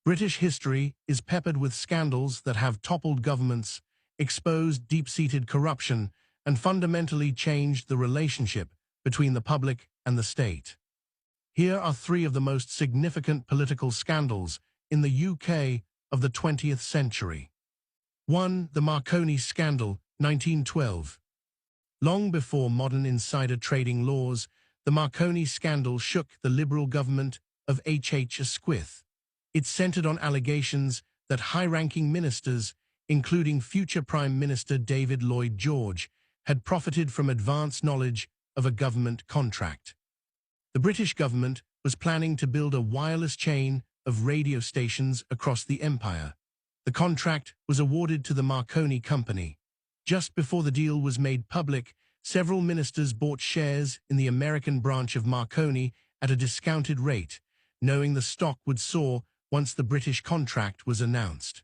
British history is peppered with scandals that have toppled governments, exposed deep-seated corruption, and fundamentally changed the relationship between the public and the state. Here are three of the most significant political scandals in the UK of the 20th century. 1. The Marconi Scandal, 1912. Long before modern insider trading laws, the Marconi scandal shook the Liberal government of H.H. Asquith. It centered on allegations that high-ranking ministers, including future Prime Minister David Lloyd George, had profited from advance knowledge of a government contract. The British government was planning to build a wireless chain of radio stations across the empire. The contract was awarded to the Marconi Company. Just before the deal was made public, several ministers bought shares in the American branch of Marconi at a discounted rate, knowing the stock would soar once the British contract was announced.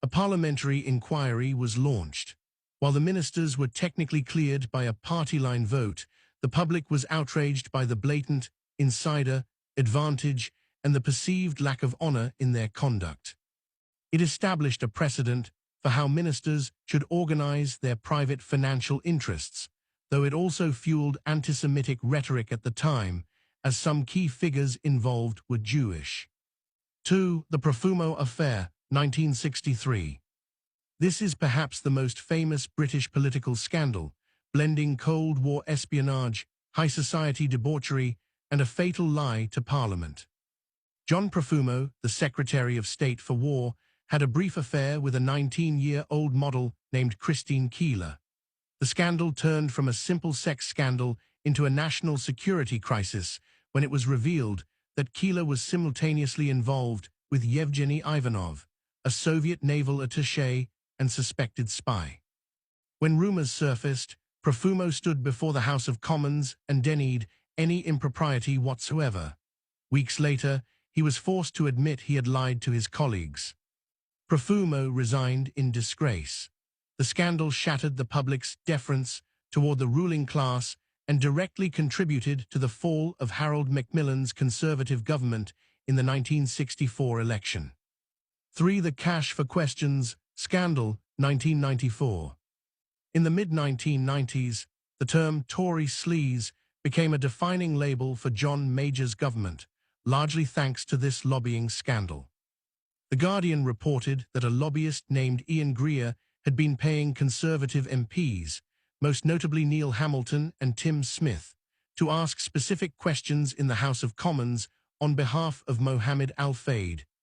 A parliamentary inquiry was launched. While the ministers were technically cleared by a party-line vote, the public was outraged by the blatant insider advantage and the perceived lack of honor in their conduct. It established a precedent for how ministers should organize their private financial interests, though it also fueled anti-Semitic rhetoric at the time, as some key figures involved were Jewish. 2. The Profumo Affair, 1963. This is perhaps the most famous British political scandal, blending Cold War espionage, high society debauchery, and a fatal lie to Parliament. John Profumo, the Secretary of State for War, had a brief affair with a 19-year-old model named Christine Keeler. The scandal turned from a simple sex scandal into a national security crisis when it was revealed that Keeler was simultaneously involved with Yevgeny Ivanov, a Soviet naval attaché and suspected spy. When rumors surfaced, Profumo stood before the House of Commons and denied any impropriety whatsoever. Weeks later, he was forced to admit he had lied to his colleagues. Profumo resigned in disgrace. The scandal shattered the public's deference toward the ruling class and directly contributed to the fall of Harold Macmillan's Conservative government in the 1964 election. 3. The Cash for Questions Scandal, 1994. In the mid-1990s, the term Tory sleaze became a defining label for John Major's government, largely thanks to this lobbying scandal. The Guardian reported that a lobbyist named Ian Greer had been paying Conservative MPs, most notably Neil Hamilton and Tim Smith, to ask specific questions in the House of Commons on behalf of Mohammed Al-Fayed,